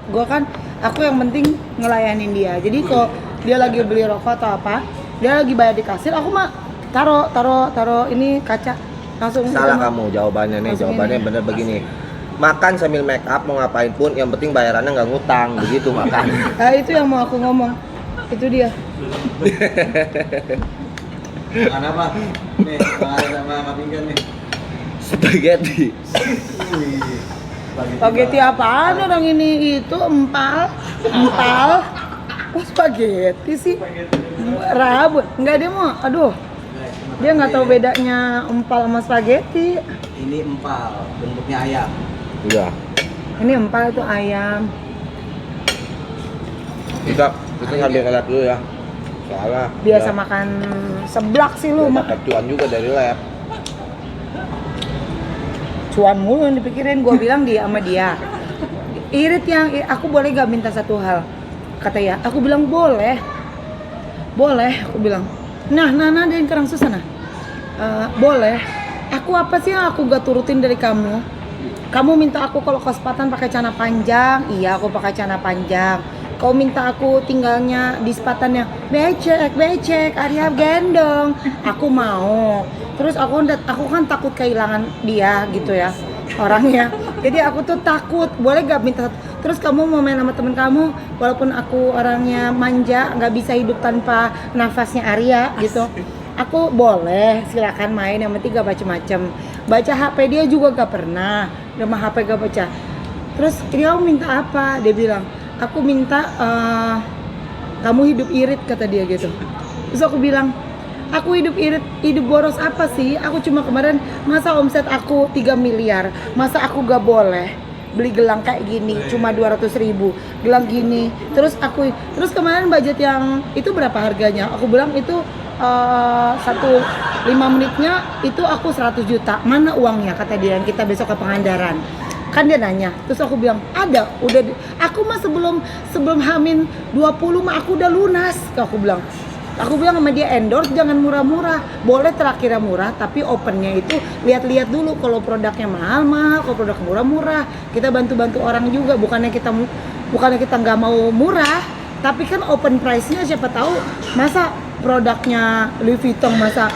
Gue kan, aku yang penting ngelayanin dia. Jadi kalau dia lagi beli rokok atau apa, dia lagi bayar di kasir, aku mah taruh ini kaca langsung. Salah kamu jawabannya nih, jawabannya bener begini. Makan sambil make up mau ngapain pun, yang penting bayarannya nggak ngutang, begitu makan. Nah, itu yang mau aku ngomong, itu dia. Makan apa? Nih, makan sama Kak Pinggan nih. Spaghetti. Wih, Spaghetti apaan orang ini? Itu empal. Oh, spaghetti sih. Rabun. Enggak, dia mau. Aduh. Dia nggak tahu bedanya empal sama spaghetti. Ini empal, bentuknya ayam. Iya. Ini empal itu ayam. Kita ngambil ke lab dulu ya. Soalnya Biasa makan seblak sih lu. dapat cuan juga dari lab. Cuan mulu yang dipikirin. Gua bilang dia sama dia. Irit yang aku boleh gak minta satu hal? Kata ya. Aku bilang boleh. Boleh. Aku bilang. Nah, ada yang kurang susah nah. Boleh. Aku apa sih yang aku gak turutin dari kamu? Kamu minta aku kalau ke Sepatan pakai celana panjang, iya aku pakai celana panjang. Kau minta aku tinggalnya di Sepatannya becek, Arya gendong, aku mau. Terus aku kan takut kehilangan dia gitu ya orangnya. Jadi aku tuh takut, boleh gak minta. Terus kamu mau main sama temen kamu, walaupun aku orangnya manja, nggak bisa hidup tanpa nafasnya Arya gitu. Aku boleh, silakan main, yang penting gak macem-macem. Baca HP dia juga gak pernah, sama HP gak baca. Terus dia minta apa? Dia bilang, aku minta kamu hidup irit, kata dia gitu. Terus aku bilang, aku hidup irit, hidup boros apa sih? Aku cuma kemarin, masa omset aku 3 miliar, masa aku gak boleh beli gelang kayak gini, cuma 200.000, gelang gini. Terus kemarin budget yang itu berapa harganya? Aku bilang itu 5 menitnya itu aku 100 juta. Mana uangnya? Kata dia, kita besok ke Pangandaran. Kan dia nanya. Terus aku bilang, ada. Udah. Aku mah sebelum Hamin 20 mah aku udah lunas. Aku bilang sama dia, endorse jangan murah-murah. Boleh terakhirnya murah, tapi opennya itu lihat-lihat dulu. Kalau produknya mahal-mahal, kalau produk murah-murah, kita bantu-bantu orang juga. Bukannya kita nggak mau murah, tapi kan open price-nya siapa tahu masa produknya Louis Vuitton masa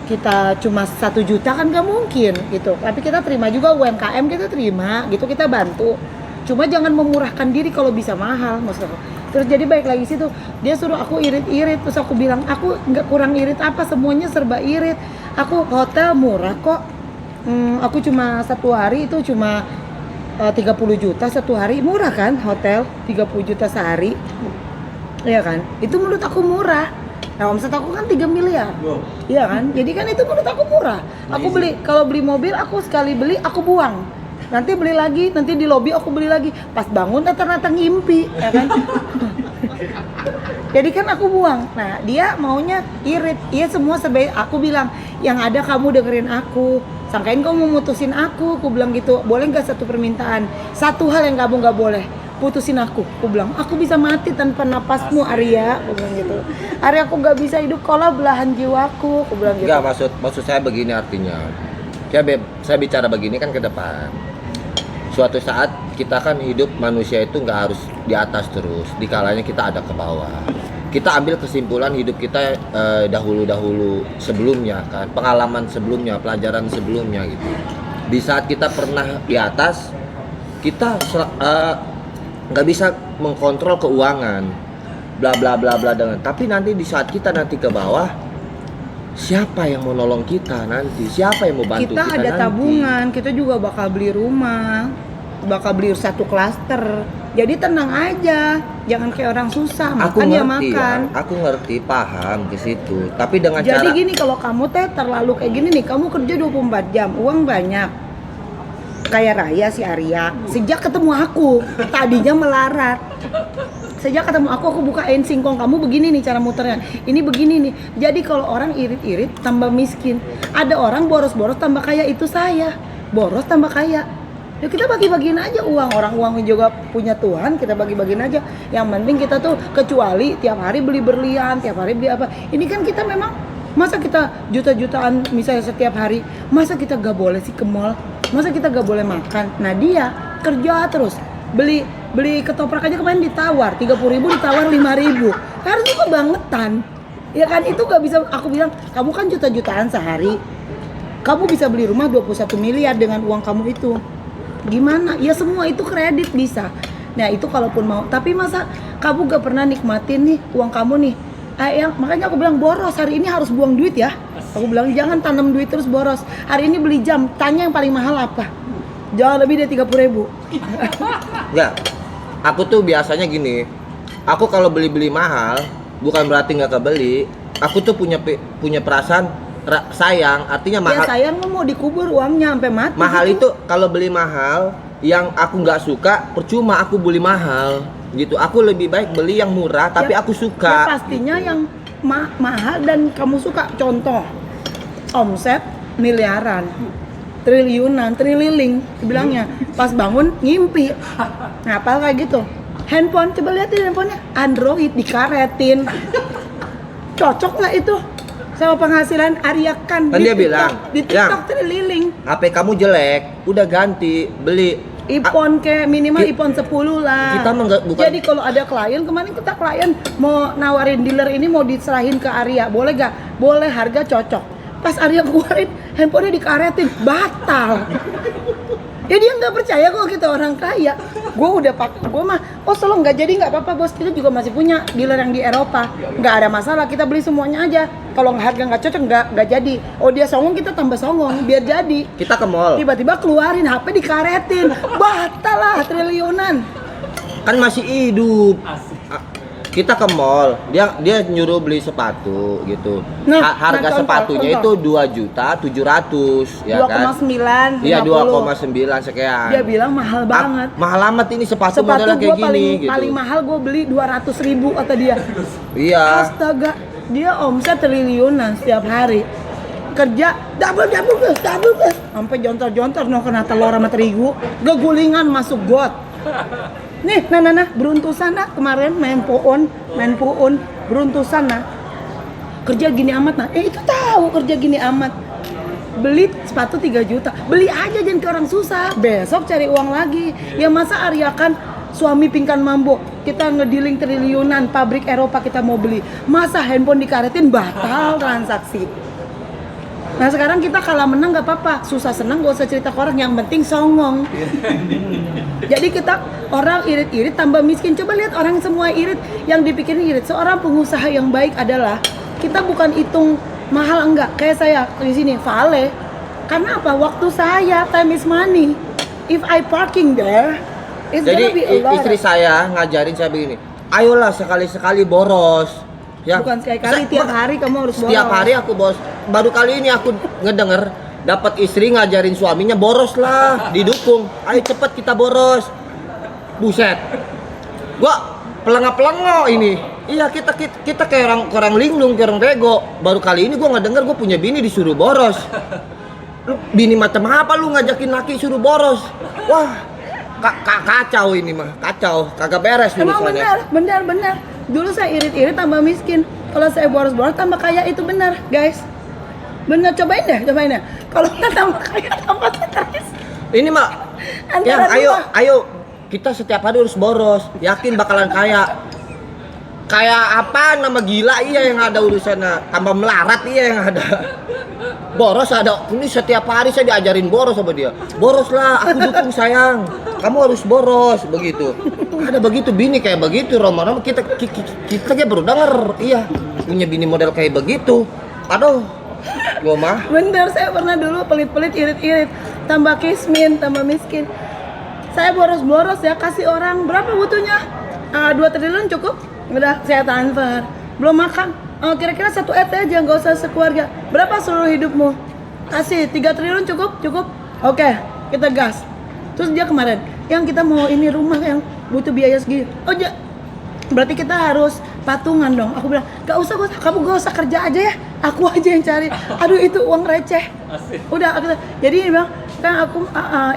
kita cuma 1 juta kan nggak mungkin gitu. Tapi kita terima juga UMKM, kita terima gitu, kita bantu. Cuma jangan memurahkan diri kalau bisa mahal maksud aku. Terus jadi baik lagi situ, dia suruh aku irit-irit. Terus aku bilang, aku nggak kurang irit apa, semuanya serba irit. Aku hotel murah kok. Aku cuma 1 hari itu cuma 30 juta 1 hari, murah kan hotel 30 juta sehari. Iya kan? Itu menurut aku murah. Nah, omset aku kan 3 miliar. Iya kan? Jadi kan itu menurut aku murah. Aku kalau beli mobil aku sekali beli aku buang. Nanti beli lagi, nanti di lobi aku beli lagi. Pas bangun ternyata ngimpi, ya kan? Jadi kan aku buang. Nah, dia maunya irit. Iya semua serba. Aku bilang, yang ada kamu dengerin aku. Sangkain kamu mau mutusin aku bilang gitu. Boleh nggak satu permintaan? Satu hal yang kamu nggak boleh. Putusin aku bilang, aku bisa mati tanpa napasmu Arya, aku bilang gitu. Arya, aku nggak bisa hidup kalau belahan jiwaku, aku bilang gitu. Enggak, maksud saya begini artinya. Saya bicara begini kan ke depan. Suatu saat kita kan hidup manusia itu nggak harus di atas terus, di kalanya kita ada ke bawah. Kita ambil kesimpulan hidup kita dahulu sebelumnya kan, pengalaman sebelumnya, pelajaran sebelumnya gitu. Di saat kita pernah di atas, kita nggak bisa mengkontrol keuangan, bla bla bla bla dengan. Tapi nanti di saat kita nanti ke bawah, siapa yang mau nolong kita nanti? Siapa yang mau bantu kita? Kita ada nanti? Tabungan, kita juga bakal beli rumah, bakal beli 1 klaster. Jadi tenang aja, jangan kayak orang susah. Makan ya makan. Aku ngerti, paham ke situ. Tapi dengan Jadi cara gini, kalau kamu terlalu kayak gini nih, kamu kerja 24 jam, uang banyak. Kayak Raya si Arya, sejak ketemu aku, tadinya melarat. Sejak ketemu aku bukain singkong, kamu begini nih cara muternya, ini begini nih. Jadi kalau orang irit-irit tambah miskin, ada orang boros-boros tambah kaya, itu saya boros tambah kaya. Ya kita bagi-bagiin aja uang, orang juga punya Tuhan, kita bagi-bagiin aja. Yang penting kita tuh, kecuali tiap hari beli berlian, tiap hari beli apa. Ini kan kita memang, masa kita juta-jutaan misalnya setiap hari, masa kita gak boleh sih ke mall, masa kita gak boleh makan. Nah dia kerja terus. Beli ketoprak aja kemarin ditawar 30.000, ditawar 5.000. Karena itu kebangetan. Ya kan itu gak bisa, aku bilang, kamu kan juta-jutaan sehari. Kamu bisa beli rumah 21 miliar dengan uang kamu itu. Gimana? Ya semua itu kredit bisa. Nah itu kalaupun mau, tapi masa kamu gak pernah nikmatin nih uang kamu nih. Makanya aku bilang boros, hari ini harus buang duit ya. Aku bilang jangan tanam duit terus boros. Hari ini beli jam, tanya yang paling mahal apa. Jangan lebih dari 30.000. Enggak. Aku tuh biasanya gini. Aku kalau beli-beli mahal, bukan berarti nggak kebeli. Aku tuh punya perasaan sayang, artinya mahal. Ya sayang mau dikubur uangnya sampai mati. Mahal gitu. itu kalau beli mahal, yang aku nggak suka, percuma aku beli mahal. Gitu. Aku lebih baik beli yang murah, tapi Ya, aku Ya suka. pastinya yang mahal dan kamu suka. Contoh, omset miliaran, triliunan, trililing bilangnya. Pas bangun ngimpi. Ngapal kayak gitu. Handphone, coba liatin handphonenya, Android dikaretin. Cocok nggak itu sama penghasilan Arya kan? Kan dia bilang, di TikTok "Yang, trililing. HP kamu jelek, udah ganti, beli." iPhone kayak minimal Ki- iPhone 10 lah. Kita mah bukan. Jadi kalau ada klien, kemarin kita klien mau nawarin dealer ini mau diserahin ke Arya, boleh gak? Boleh, harga cocok. Pas Arya keluarin, handphonenya dikaretin, batal. Ya dia nggak percaya kalau kita orang kaya. Gue udah pakai, gue mah, oh selalu nggak jadi nggak apa-apa bos, kita juga masih punya dealer yang di Eropa, nggak ada masalah, kita beli semuanya aja. Kalau harga nggak cocok nggak jadi. Oh dia songong, kita tambah songong biar jadi. Kita ke mall. Tiba-tiba keluarin HP dikaretin, batal lah triliunan. Kan masih hidup. Kita ke mall, dia nyuruh beli sepatu gitu. Harga sepatunya itu 2.700.000 ya kan? 2,9. Iya 50. 2,9 sekian. Dia bilang mahal banget. Mahal amat ini sepatu Sepatu modelnya kayak gue paling gini gitu. paling mahal gue beli 200.000 kata dia. Iya. Astaga, dia omset triliunan setiap hari. Kerja double sampai jontor-jontor no kena telur sama terigu, gegulingan masuk got. Nih, nah, beruntusan nah kemarin main puun, beruntusan nah. Kerja gini amat nah. Itu tahu kerja gini amat. Beli sepatu 3 juta. Beli aja jangan ke orang susah. Besok cari uang lagi. Ya masa Arya kan suami pingkan mambo. Kita ngedealing triliunan, pabrik Eropa kita mau beli. Masa handphone dikaretin batal transaksi. Nah sekarang kita kalah menang gak apa-apa, susah senang gak usah cerita ke orang, yang penting songong. Jadi kita orang irit-irit tambah miskin. Coba lihat orang semua irit, yang dipikirin irit. Seorang pengusaha yang baik adalah kita bukan hitung mahal enggak. Kayak saya di sini vale. Karena apa? Waktu saya, time is money. If I parking there, it's Jadi gonna be a lot. istri saya ngajarin saya begini, ayolah sekali-sekali boros. Ya. Bukan sekali-kali, tiap hari kamu harus boros. Setiap hari aku boros. Baru kali ini aku ngedenger dapat istri ngajarin suaminya boros lah, didukung. Ayo cepet kita boros. Buset. Gua pelengah-pelengah ini. Iya kita kayak orang linglung, kayak orang bego. Baru kali ini gua ngedenger gua punya bini disuruh boros. Lu bini macam apa lu ngajakin laki suruh boros? Wah, kacau ini mah, kacau, kagak beres Emang urusannya. benar. Dulu saya irit-irit tambah miskin. Kalau saya boros-boros tambah kaya, itu benar, guys. Benar, cobain deh. Kalau nggak tambah kaya tambah stres. Ini mah, Antara ayo kita setiap hari harus boros, yakin bakalan kaya. Kayak apa nama gila iya yang ada urusannya, tambah melarat iya yang ada. Boros ada, ini setiap hari saya diajarin boros sama dia. Boros lah, aku dukung sayang. Kamu harus boros, begitu. Ada begitu bini kayak begitu, Roma kita kayak baru denger, iya punya bini model kayak begitu. Aduh, gua mah. Bener, saya pernah dulu pelit-pelit, irit-irit, tambah kismin, tambah miskin. Saya boros-boros ya, kasih orang berapa butuhnya? 2 triliun cukup? Udah saya transfer. Belum makan. Kira-kira 1 ET aja, nggak usah sekeluarga. Berapa seluruh hidupmu? Kasih 3 triliun cukup? Oke, kita gas. Terus dia kemarin, yang kita mau ini rumah yang butuh biaya segini. Oh ya, berarti kita harus patungan dong. Aku bilang, gak usah, kamu gak usah kerja aja ya. Aku aja yang cari. Aduh itu uang receh. Udah, jadi dia bilang, kan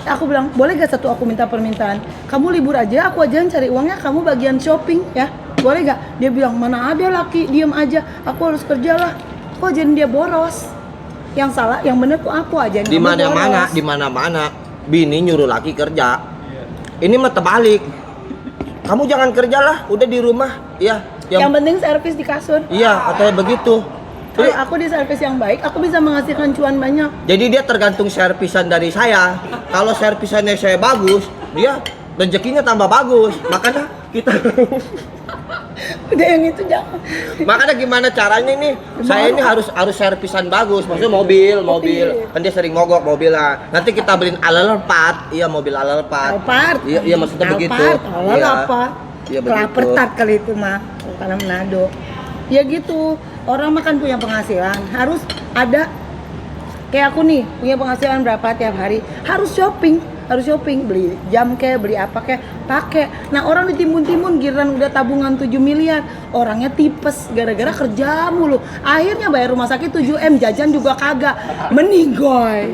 aku bilang, boleh gak satu aku minta permintaan? Kamu libur aja, aku aja yang cari uangnya. Kamu bagian shopping ya. Boleh gak? Dia bilang, mana ada laki, diem aja. Aku harus kerja lah. Kok jadi dia boros? Yang salah, yang bener tuh aku aja. Di mana-mana bini nyuruh laki kerja. Ini mah terbalik. Kamu jangan kerja lah, udah di rumah. Iya. Yang penting servis di kasur. Iya, katanya begitu. Kalau aku di servis yang baik, aku bisa menghasilkan cuan banyak. Jadi dia tergantung servisan dari saya. Kalau servisannya saya bagus, dia rezekinya tambah bagus. Makanya kita Udah yang itu jangan. makanya gimana caranya nih? Saya ini harus servisan bagus. Maksudnya mobil. Kan dia sering mogok mobil lah. Nanti kita beliin Alphard. Iya, mobil Alphard. Alphard. Iya maksudnya begitu. Alphard, apa? Iya begitu. Kelapa tart kali itu mah, karena Manado. Ya gitu, orang makan punya penghasilan, harus ada. Kayak aku nih, punya penghasilan berapa tiap hari, harus shopping, beli jam kayak, beli apa kayak, pakai. Nah orang ditimbun-timbun, giliran udah tabungan 7 miliar, orangnya tipes gara-gara kerja mulu. Akhirnya bayar rumah sakit 7M, jajan juga kagak, meninggoy.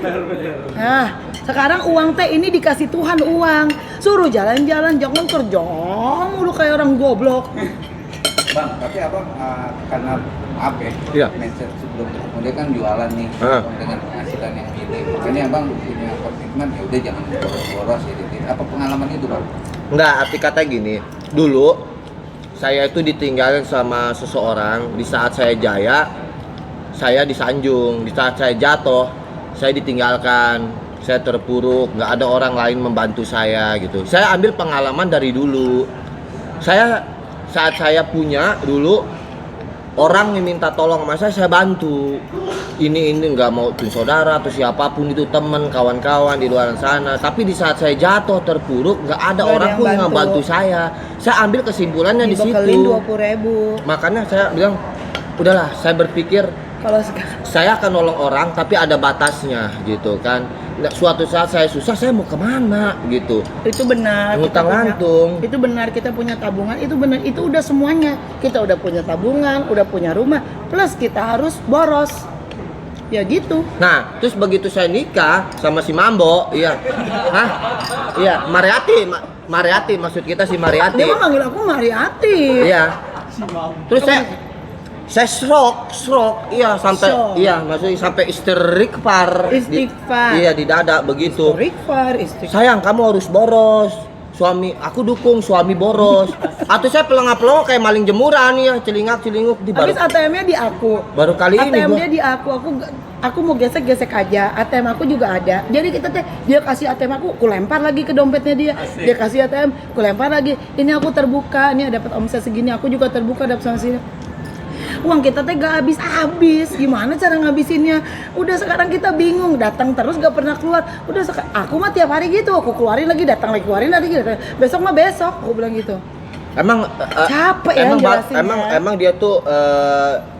Nah, sekarang uang teh ini dikasih Tuhan uang, suruh jalan-jalan, jangan kerja mulu kayak orang goblok. Bang, tapi abang karena maaf ya, Iya. mindset sebelum kemudian kan jualan nih dengan penghasilan yang minim. Makanya abang punya komitmen ya udah jangan boros ya. Apa pengalaman itu bang? Enggak, arti kata gini. Dulu saya itu ditinggalin sama seseorang di saat saya jaya, saya disanjung. Di saat saya jatuh, saya ditinggalkan. Saya terpuruk, nggak ada orang lain membantu saya gitu. Saya ambil pengalaman dari dulu. Saat saya punya dulu, orang yang minta tolong sama saya bantu. Ini nggak mau tuh saudara atau siapapun itu, teman, kawan-kawan di luar sana. Tapi di saat saya jatuh terpuruk, nggak ada Nggak orang ada pun yang yang bantu. bantu saya. Saya ambil kesimpulannya di Dibekelin situ. 20.000. Makanya saya bilang, udahlah, saya berpikir Kalau sekarang saya akan nolong orang tapi ada batasnya gitu kan. Nah, suatu saat saya susah, saya mau kemana gitu. itu benar, Ngutang punya- lantung. itu benar, kita punya tabungan, itu benar, itu udah semuanya. Kita udah punya tabungan, udah punya rumah, plus kita harus boros. Ya gitu. Nah, terus begitu saya nikah sama si Mambo, iya. Hah? Iya, Mariati maksud kita si Mariati. Dia mah manggil aku Mariati. Iya. Terus saya stroke, iya sampai Shock. iya maksudnya sampai istighfar. Istighfar. Iya di dada begitu. Istighfar. Sayang, kamu harus boros. Suami, aku dukung suami boros. Atau saya pelengap-pelengok kayak maling jemuran ya, celingak-celinguk di Habis ATM-nya di aku. baru kali ini ATM-nya gua. di aku mau gesek-gesek aja. ATM aku juga ada. Jadi kita teh, dia kasih ATM aku lempar lagi ke dompetnya dia. Dia kasih ATM, aku lempar lagi. Ini aku terbuka, ini dapat omset segini. Aku juga terbuka dapat sama sini. Uang kita teh gak habis-habis. Gimana cara ngabisinnya? Udah sekarang kita bingung, datang terus gak pernah keluar. Udah aku mah tiap hari gitu, aku keluarin lagi, datang lagi, keluarin lagi, datang. Besok mah besok, aku bilang gitu. Emang Capek ya jelasinnya. emang dia tuh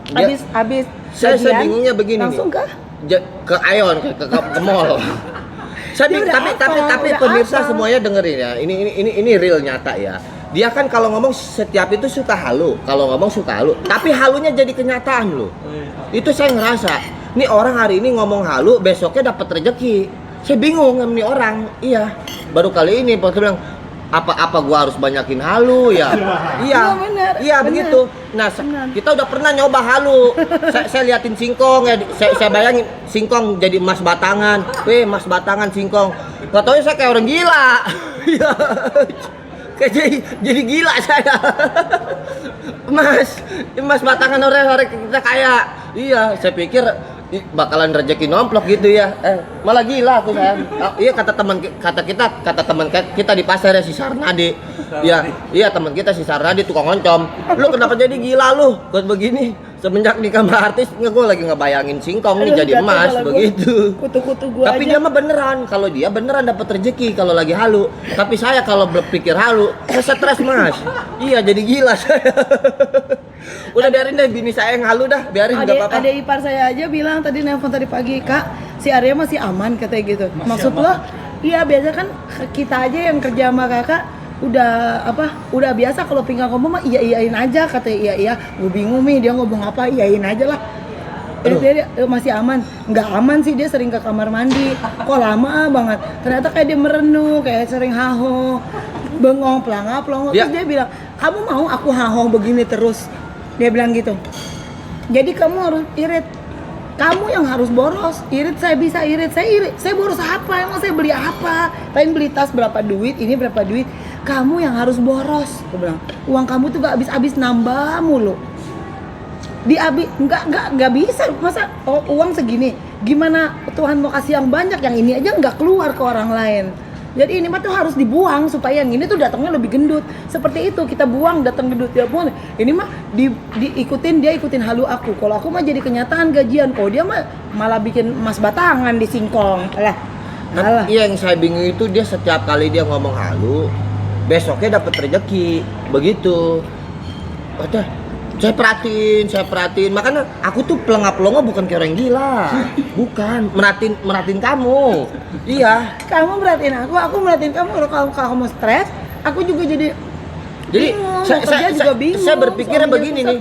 dia, Habis saya gajian, bingungnya begini langsung nih. ke Ke Aeon ke mall. Saya Dia bingung, udah tapi apa? pemirsa Apa? semuanya dengerin ya. Ini real nyata ya. Dia kan kalau ngomong setiap itu suka halu, kalau ngomong suka halu, tapi halunya jadi kenyataan loh. Itu saya ngerasa, nih orang hari ini ngomong halu, besoknya dapat rezeki. Saya bingung sama nih orang. Iya, baru kali ini pas bilang apa gua harus banyakin halu ya? Iya, benar, iya benar. begitu. Nah, Benar. kita udah pernah nyoba halu. Saya liatin singkong ya, saya bayangin singkong jadi emas batangan. Weh, emas batangan singkong. Gak taunya saya kayak orang gila. Iya. Kayak jadi gila saya. Emas batangan orang kita kaya. Iya, saya pikir bakalan rezeki nomplok gitu ya. Malah gila aku saya. Iya kata teman kita di pasar ya, si Sarnadi. Iya teman kita si Sarnadi tukang oncom. Lu kenapa jadi gila lu? Buat begini. Semenjak nikah sama artis, gue lagi ngebayangin singkong nih Aduh, jadi jatuh emas kepala gua. begitu. Kutu-kutu gua Tapi aja. dia mah beneran, kalau dia beneran dapat rezeki kalau lagi halu. Tapi saya kalau berpikir halu, saya stres mas. Iya jadi gila saya. Udah biarin deh bini saya yang halu dah, biarin nggak apa-apa. Ada ipar saya aja bilang tadi nelpon tadi pagi, Kak, si Arya masih aman katanya gitu. Maksud lo? Iya biasa kan kita aja yang kerja sama kakak udah biasa kalau pinggang ngomong mah iyain aja katanya iya. Gue bingung nih dia ngomong apa, iyain aja lah. Dia masih aman. Nggak aman sih, dia sering ke kamar mandi. Kok lama banget. Ternyata kayak dia merenung, kayak sering haho, bengong, pelangap. Terus dia bilang, "Kamu mau aku haho begini terus?" Dia bilang gitu. Jadi kamu harus irit. kamu yang harus boros. Irit saya bisa irit, saya boros apa? Emang saya beli apa? Pengen beli tas berapa duit, ini berapa duit. Kamu yang harus boros. Aku bilang, uang kamu tuh gak habis-habis nambah mulu. Nggak bisa, masa uang segini. Gimana Tuhan mau kasih yang banyak, yang ini aja nggak keluar ke orang lain. Jadi ini mah tuh harus dibuang supaya yang ini tuh datangnya lebih gendut. Seperti itu kita buang datang gendut dia pun. Ini mah dia ikutin halu aku. Kalau aku mah jadi kenyataan gajian. Kalau dia mah malah bikin emas batangan di singkong. Alah. Iya, yang saya bingung itu dia setiap kali dia ngomong halu, besoknya dapat rezeki. Begitu. Saya perhatiin. Makanya aku tuh pelengap-pelongo bukan kayak orang gila. Bukan, merhatiin kamu. Iya. Kamu merhatiin aku merhatiin kamu. Kalau kamu stres, aku juga jadi bingung. Saya berpikirnya begini nih.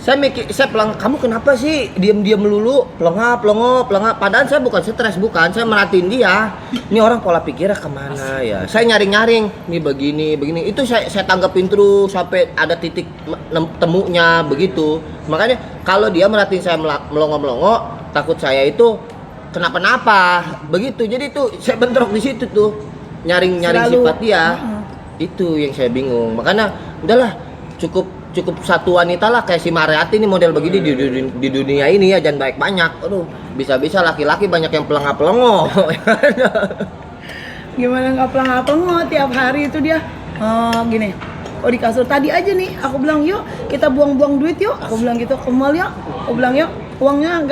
Saya kamu kenapa sih diam-diam melulu, pelengap. Padahal saya bukan stres, saya merhatiin dia. Ini orang pola pikirnya kemana ya? Saya nyaring, nih begini. Itu saya tanggapin terus sampai ada titik temunya begitu. Makanya kalau dia merhatiin saya melongo, takut saya itu kenapa-napa begitu. Jadi itu saya bentrok di situ tuh, nyaring sifat dia. Itu yang saya bingung. Makanya udahlah, cukup satu wanita lah kayak si Mariati nih model begini di dunia ini ya, jangan banyak. Aduh, bisa-bisa laki-laki banyak yang pelengap-pelongo. Gimana nggak pelengap-pelongo, tiap hari itu dia gini. Di kasur tadi aja nih, aku bilang yuk kita buang-buang duit yuk. Aku bilang gitu, ke mall yuk. Aku bilang yuk, uangnya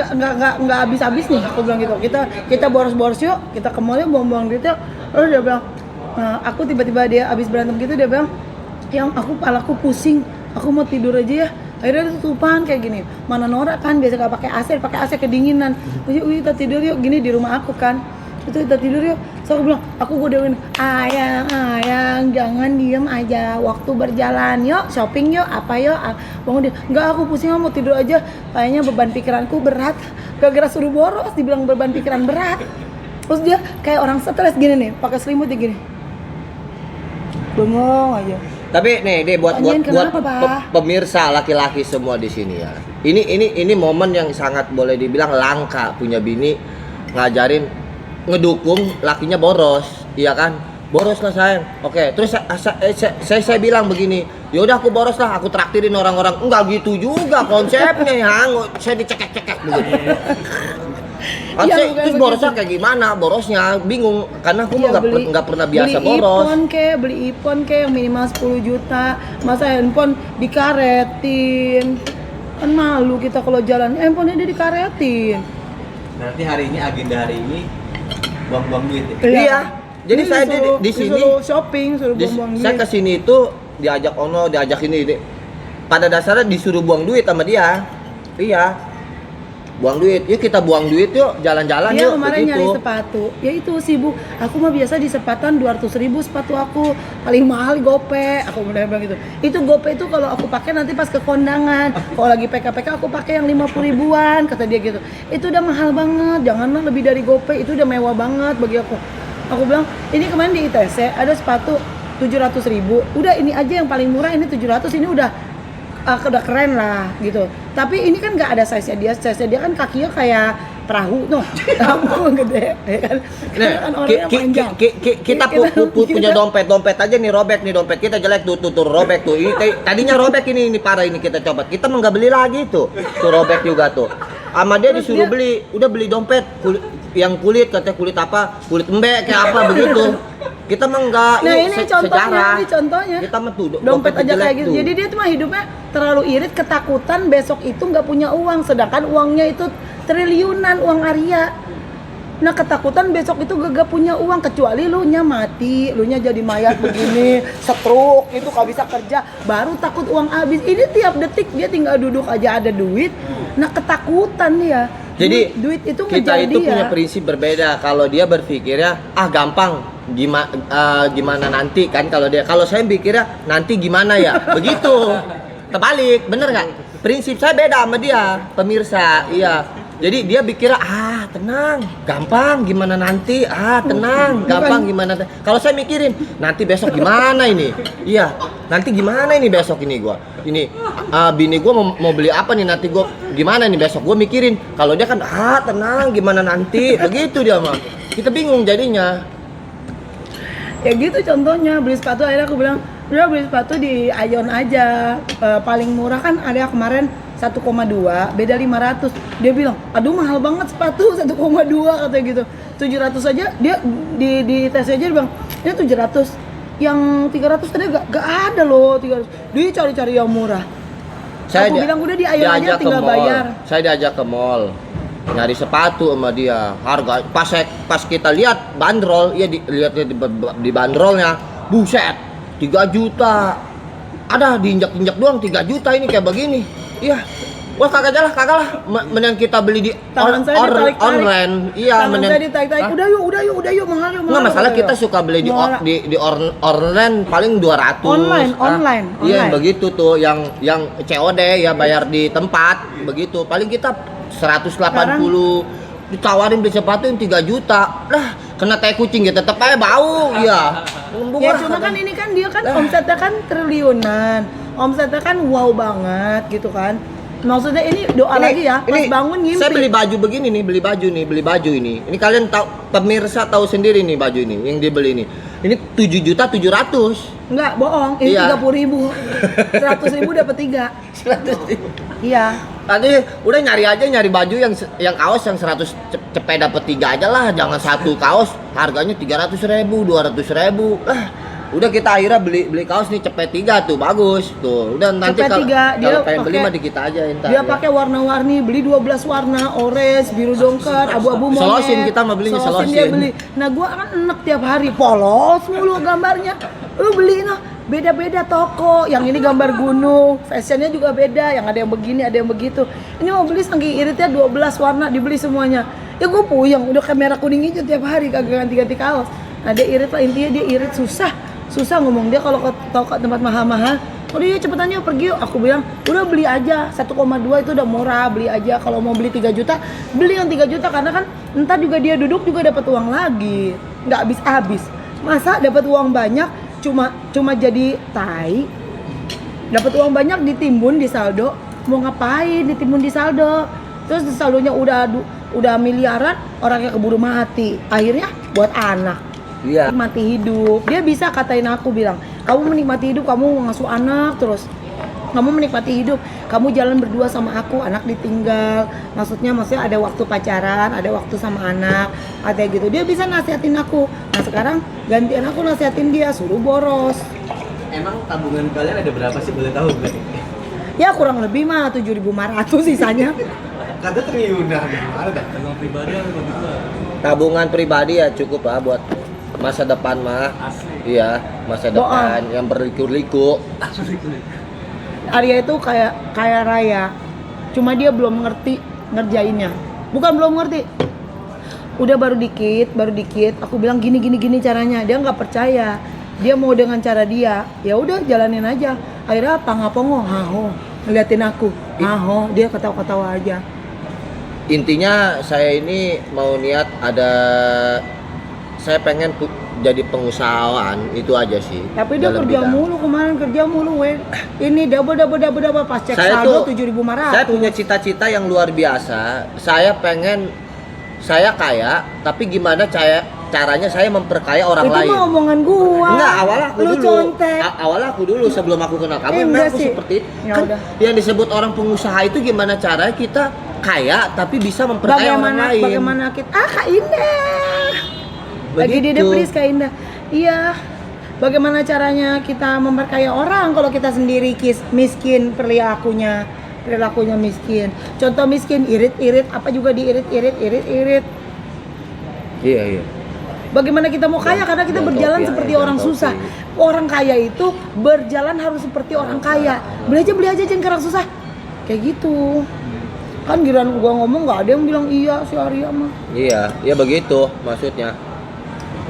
nggak habis-habis nih. Aku bilang gitu, kita boros-boros yuk, kita ke mall yuk, buang-buang duit yuk. Lalu dia bilang, aku tiba-tiba dia habis berantem gitu dia bilang, yang kepalaku pusing. Aku mau tidur aja ya. Akhirnya tutupan kayak gini. Mana Nora kan biasa gak pakai AC kedinginan. Yuk kita tidur yuk, gini di rumah aku kan. Itu kita tidur yuk. So aku bilang, aku godain, ayang jangan diem aja. Waktu berjalan yuk, shopping yuk, apa yuk. Bangun dia, enggak aku pusing, mau tidur aja. Kayaknya beban pikiranku berat. Gara-gara suruh boros, dibilang beban pikiran berat. Terus dia kayak orang stres gini nih, pakai selimut gini. Bengong aja. Tapi nih buat pemirsa laki-laki semua di sini ya. Ini momen yang sangat boleh dibilang langka punya bini ngajarin ngedukung lakinya boros, iya kan? Boros lah sayang. Oke, terus saya bilang begini, ya udah aku boros lah, aku traktirin orang-orang. Enggak gitu juga konsepnya ya. Saya dicekek-cekek begitu. Terus borosnya kayak gimana? Borosnya bingung karena aku nggak pernah biasa boros. Beli iPhone yang minimal 10 juta, masa handphone dikaretin. Kan malu kita kalau jalan, handphonenya dia dikaretin. Nanti agenda hari ini buang-buang duit ya? Iya. Jadi saya di sini shopping, suruh buang-buang duit. Saya kesini itu diajak ini. Pada dasarnya disuruh buang duit sama dia. Iya. Buang duit, yuk kita buang duit yuk, jalan-jalan yuk. Dia kemarin nyari sepatu, ya itu sibuk. Aku mah biasa di sepatan 200.000 sepatu aku, paling mahal Gope. Aku udah bilang gitu. Itu Gope itu kalau aku pakai nanti pas ke kondangan. Kalau lagi PK aku pakai yang 50 ribuan, kata dia gitu. Itu udah mahal banget, janganlah lebih dari Gope, itu udah mewah banget bagi aku. Aku bilang, ini kemarin di ITC ada sepatu 700.000. Udah ini aja yang paling murah, ini 700, ini udah keren lah gitu. Tapi ini kan nggak ada size-nya dia kan kakinya kayak perahu tuh. Kamu gede ya kan. Kita punya dompet aja nih robek nih, dompet kita jelek tuh robek tuh. Ini tadinya robek ini parah, ini kita coba. Kita nggak beli lagi tuh robek juga tuh. Sama dia disuruh beli, udah beli dompet yang kulit, katanya kulit apa, kulit embek kayak apa begitu. Kita mah enggak. Nah ini contohnya. Kita mah tuh dompet aja kayak gitu. Jadi dia tuh mah hidupnya terlalu irit, ketakutan besok itu nggak punya uang, sedangkan uangnya itu triliunan uang Arya. Nah ketakutan besok itu gak punya uang, kecuali lu nya mati, lu nya jadi mayat begini, stroke itu gak bisa kerja, baru takut uang habis. Ini tiap detik dia tinggal duduk aja ada duit. Nah ketakutan dia. Jadi duit itu kita itu punya prinsip berbeda. Kalau dia berpikirnya gampang, gimana nanti kan, kalau saya pikirnya nanti gimana ya, begitu. Terbalik, bener nggak? Prinsip saya beda sama dia, pemirsa. Iya. Jadi dia pikir tenang, gampang gimana nanti, tenang, gampang gimana. Kalau saya mikirin nanti besok gimana ini, iya nanti gimana ini besok ini gua, ini bini gua mau beli apa nih nanti gua gimana nih besok. Gua mikirin, kalau dia kan tenang gimana nanti, begitu dia mah. Kita bingung jadinya. Ya gitu contohnya, beli sepatu akhirnya aku bilang udah beli sepatu di Aeon aja, paling murah kan ada kemarin 1,2 beda 500. Dia bilang aduh mahal banget sepatu 1,2 katanya gitu. 700 aja dia di tes aja dia bilang ini 700, yang 300 tadi gak ada loh 300. Dia cari-cari yang murah. Aku bilang udah di Aeon aja tinggal bayar. Saya diajak ke mall nyari sepatu sama dia, harga pas kita lihat bandrol, ya lihat di bandrolnya, buset 3 juta, ada diinjak-injak doang 3 juta ini kayak begini. Iya, wah kagak lah, mending kita beli di online. Iya, mending saya ditarik-tarik, udah yuk, mahal yuk. Nggak masalah, kita suka beli di online paling 200. Online. Iya, begitu tuh, yang COD ya bayar di tempat, begitu. Paling kita 180. Ditawarin beli sepatu yang 3 juta. Lah, kena tai kucing ya tetep aja bau. Iya. Ya cuma kan ini kan dia kan omsetnya kan triliunan. Omsetnya kan wow banget gitu kan. Maksudnya ini doa lagi ya, pas bangun ngimpi. Saya beli baju begini nih, beli baju ini. Ini kalian tahu, pemirsa tahu sendiri nih baju ini yang dibeli ini. Ini 7.700.000. Enggak, bohong. Ini 30.000. 100.000 dapat 3. 100.000. Iya. Tadi udah nyari baju yang kaos yang 100 cepet dapat 3 aja lah, jangan satu kaos harganya 300.000, 200.000. Lah, udah kita akhirnya beli kaos nih cepet 3 tuh, bagus tuh. Udah nanti kalau pengen beli mah di kita aja entar. Dia pakai warna-warni, beli 12 warna, orange, biru dongker, abu-abu monyet. Selosin, kita mah belinya selosin. Dia beli. Nah, gua kan enek tiap hari polos mulu gambarnya. Lu beli beda-beda toko, yang ini gambar gunung, fashionnya juga beda, yang ada yang begini, ada yang begitu. Ini mau beli saking iritnya 12 warna, dibeli semuanya. Ya gue puyeng, udah kayak merah kuning hijau tiap hari, kagak ganti-ganti kaos. Nah dia irit lah, intinya dia irit, susah ngomong. Dia kalau ke toko tempat mahal-mahal, udah ya cepetan yuk pergi yuk. Aku bilang, udah beli aja, 1,2 itu udah murah, beli aja. Kalau mau beli 3 juta, beli yang 3 juta, karena kan entar juga dia duduk juga dapat uang lagi, nggak habis-habis. Masa dapat uang banyak, cuma jadi tai. Dapat uang banyak ditimbun di saldo, mau ngapain ditimbun di saldo? Terus di saldonya udah miliaran, orangnya keburu mati. Akhirnya buat anak. Iya. Menikmati hidup. Dia bisa katain aku bilang, "Kamu menikmati hidup, kamu ngasuh anak terus. Kamu menikmati hidup, kamu jalan berdua sama aku, anak ditinggal." Maksudnya ada waktu pacaran, ada waktu sama anak, ada gitu. Dia bisa nasihatin aku. Nah sekarang gantian aku nasihatin dia, suruh boros. Emang tabungan kalian ada berapa sih, boleh tahu nggak? Ya kurang lebih mah 7.500 sisanya. Kata triliunan, ada tabungan pribadi atau gimana? Tabungan pribadi ya cukup lah buat masa depan mah. Asli. Iya, masa depan yang berliku-liku. Arya itu kayak Raya, cuma dia belum ngerti ngerjainnya. Bukan belum ngerti, udah baru dikit. Aku bilang gini caranya, dia nggak percaya. Dia mau dengan cara dia, ya udah jalanin aja. Akhirnya pangapongo, haho, ngeliatin aku, haho, dia ketawa-ketawa aja. Intinya saya ini mau niat saya pengen jadi pengusahaan, itu aja sih. Tapi dia kerja mulu weh. Ini double pas cek saldo 7.500. Saya punya cita-cita yang luar biasa. Saya kaya, tapi gimana caranya saya memperkaya orang lain. Itu mah omongan gua. Enggak, awal aku dulu sebelum aku kenal kamu. Aku seperti itu. Ya kan udah. Yang disebut orang pengusaha itu gimana caranya kita kaya tapi bisa memperkaya orang lain. Bagaimana kita? Kak Indah. Lagi di depris Kak Indah. Iya. Bagaimana caranya kita memperkaya orang kalau kita sendiri miskin, perilakunya miskin. Contoh miskin, irit-irit, apa juga diirit-irit. Iya. Bagaimana kita mau kaya? Karena kita berjalan seperti orang susah. Orang kaya itu berjalan harus seperti orang kaya. Beli aja jangan ke orang susah. Kayak gitu. Kan giliran gua ngomong nggak ada yang bilang iya si Arya mah. Iya begitu maksudnya.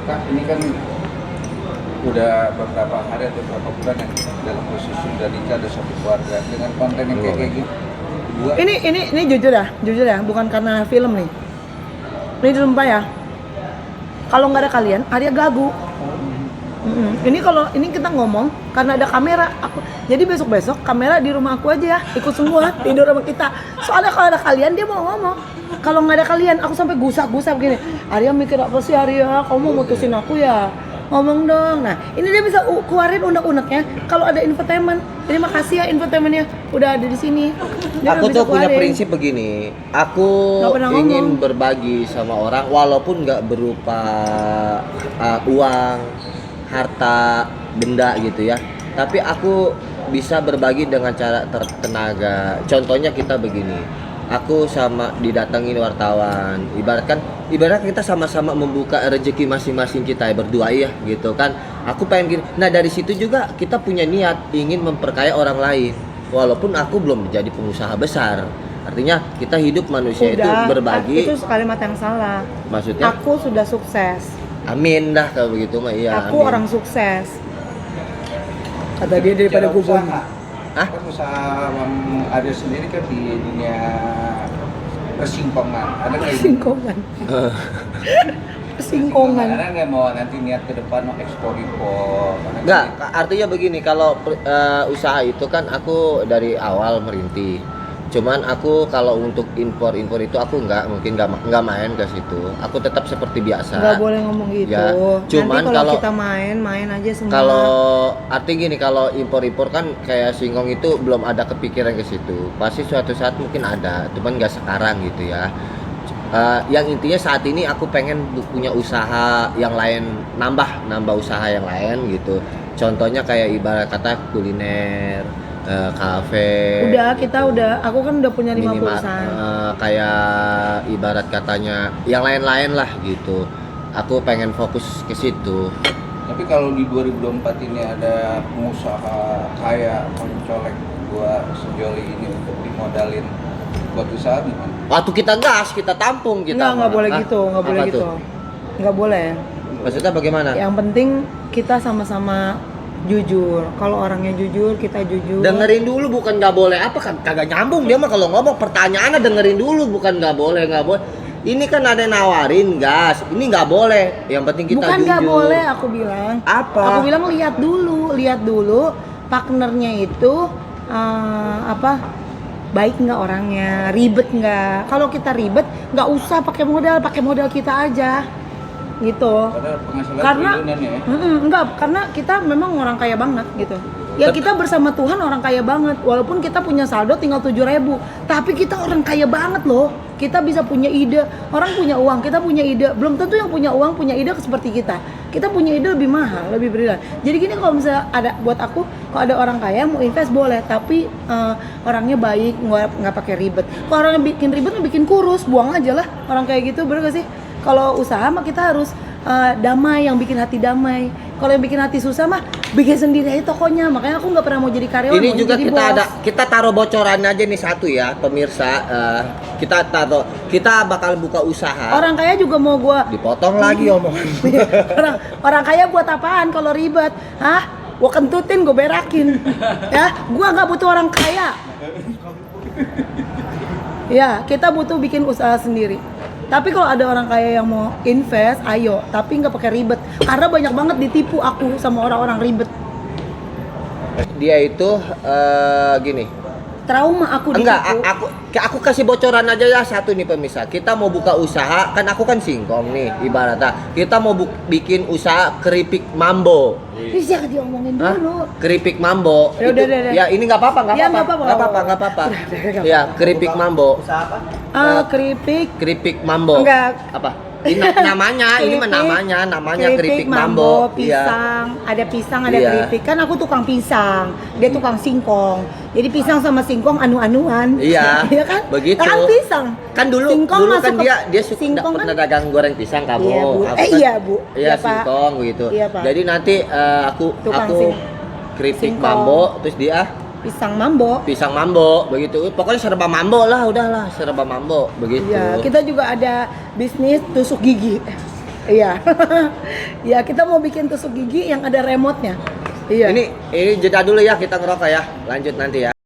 Kak, ini kan udah beberapa hari atau beberapa bulan yang dalam posisi sudah nikah, ada satu keluarga dengan konten yang kayak gitu. berdua. Ini jujur ya, bukan karena film nih. Ini sumpah ya. Kalau nggak ada kalian, Arya gagu. Ini kalau ini kita ngomong karena ada kamera. Jadi besok kamera di rumah aku aja ya, ikut semua tidur sama kita. Soalnya kalau ada kalian dia mau ngomong. Kalau nggak ada kalian, aku sampai gusak-gusak begini. Arya mikir apa sih Arya? Kamu mau mutusin aku ya? Ngomong dong. Nah, ini dia bisa keluarin unek-uneknya. Kalau ada infotainment, terima kasih ya infotainmentnya udah ada di sini. Dia Aku bisa tuh punya keluarin. prinsip begini. Aku Nggak pernah ingin ngomong. berbagi sama orang walaupun nggak berupa uang, harta, benda gitu ya. Tapi aku bisa berbagi dengan cara tertenaga. Contohnya kita begini. Aku sama didatengin wartawan. Ibarat kita sama-sama membuka rezeki masing-masing kita ya, berdua ya gitu kan. Aku pengen gini. Nah, dari situ juga kita punya niat ingin memperkaya orang lain. Walaupun aku belum menjadi pengusaha besar. Artinya kita hidup manusia itu berbagi. Itu kalimat yang salah. Maksudnya? Aku sudah sukses. Amin dah kalau begitu mah iya. Aku amin. orang sukses. Kata dia daripada Cara gue usaha. Hah? Kan usaha ada sendiri kan di dunia persingkongan. Ada nggak ini? Singkongan. Singkongan. Ada nggak mau nanti niat ke depan mau ekspor impor? Enggak, artinya begini, kalau usaha itu kan aku dari awal merintih. Cuman aku kalau untuk impor itu aku mungkin nggak main ke situ. Aku tetap seperti biasa. Nggak boleh ngomong gitu. Ya, cuman Nanti kalau kalau- kita main aja semua. Kalau arti gini, kalau impor kan kayak singkong itu belum ada kepikiran ke situ. Pasti suatu saat mungkin ada, cuman nggak sekarang gitu ya. Yang intinya saat ini aku pengen punya usaha yang lain, nambah usaha yang lain gitu. Contohnya kayak ibarat kata kuliner, kafe. Aku kan udah punya 5 minimal, perusahaan. kayak ibarat katanya yang lain-lain lah gitu. Aku pengen fokus ke situ. Tapi kalau di 2024 ini ada pengusaha kaya mencolek gua sejoli ini untuk dimodalin buat usaha gimana? Waktu kita gas, kita tampung kita. Nggak boleh Hah? gitu, nggak boleh Apa gitu. tuh? Nggak boleh. Maksudnya bagaimana? Yang penting kita sama-sama jujur. Kalau orangnya jujur, kita jujur. Dengerin dulu, bukan nggak boleh apa kan? Kagak nyambung dia mah kalau ngomong, pertanyaannya dengerin dulu, bukan nggak boleh. Ini kan ada yang nawarin gas, ini nggak boleh. Yang penting kita Bukan jujur. nggak boleh, aku bilang. Apa? Aku bilang lihat dulu partnernya itu baik nggak orangnya, ribet nggak. Kalau kita ribet, nggak usah pakai modal kita aja, gitu. Karena penghasilan Karena triliunan ya. enggak, karena kita memang orang kaya banget gitu. Ya kita bersama Tuhan orang kaya banget. Walaupun kita punya saldo tinggal 7.000, tapi kita orang kaya banget loh. Kita bisa punya ide. Orang punya uang, kita punya ide. Belum tentu yang punya uang punya ide seperti kita. Kita punya ide lebih mahal, lebih berilah. Jadi gini, kalau misalnya ada buat aku, kalau ada orang kaya mau invest boleh, tapi orangnya baik, nggak pakai ribet. Kalau orang yang bikin ribet, bikin kurus, buang aja lah orang kayak gitu, bener gak sih? Kalau usaha mah kita harus damai, yang bikin hati damai. Kalau yang bikin hati susah mah bikin sendiri aja tokonya. Makanya aku nggak pernah mau jadi karyawan. Ini mau juga jadi kita bos. kita taruh bocoran aja nih satu ya pemirsa. Kita bakal buka usaha. Orang kaya juga mau gua Dipotong lagi omongan. orang kaya buat apaan kalau ribet? Hah? Gua kentutin, gua berakin. Ya, gua nggak butuh orang kaya. Ya, kita butuh bikin usaha sendiri. Tapi kalau ada orang kaya yang mau invest, ayo. Tapi nggak pakai ribet. Karena banyak banget ditipu aku sama orang-orang ribet. Dia itu gini. Trauma aku ditipu. Enggak, aku kasih bocoran aja ya satu nih pemirsa. Kita mau buka usaha, kan aku kan singkong nih ibaratnya. Kita mau bikin usaha keripik mambo. Ini jangan diomongin Hah? dulu. Keripik mambo. Ya udah, udah. Ya ini nggak apa-apa, Ya, nggak apa-apa. Ya keripik mambo. Usaha apa? Keripik Mambo. Enggak. Apa? Namanya, ini mah namanya keripik mambo. Iya. Pisang, ada pisang, ada Iya. keripik. Kan aku tukang pisang, dia tukang singkong. Jadi pisang sama singkong anu-anuan. Iya. Iya kan? Begitu. Kan pisang. Kan dulu Singkong kan masuk ke- dia suka singkong pernah kan? dagang goreng pisang kamu. Iya, Bu. Aku kan- Iya, Bu. Iya, Iya, Pak. singkong gitu. Iya, Pak. Jadi nanti Tukang aku keripik singkong. mambo, terus dia Pisang mambo. pisang mambo begitu. Pokoknya serba mambo lah, udahlah serba mambo begitu. Iya, kita juga ada bisnis tusuk gigi. Iya. Ya, kita mau bikin tusuk gigi yang ada remote-nya. Iya. Ini jeda dulu ya, kita ngerokok ya. Lanjut nanti ya.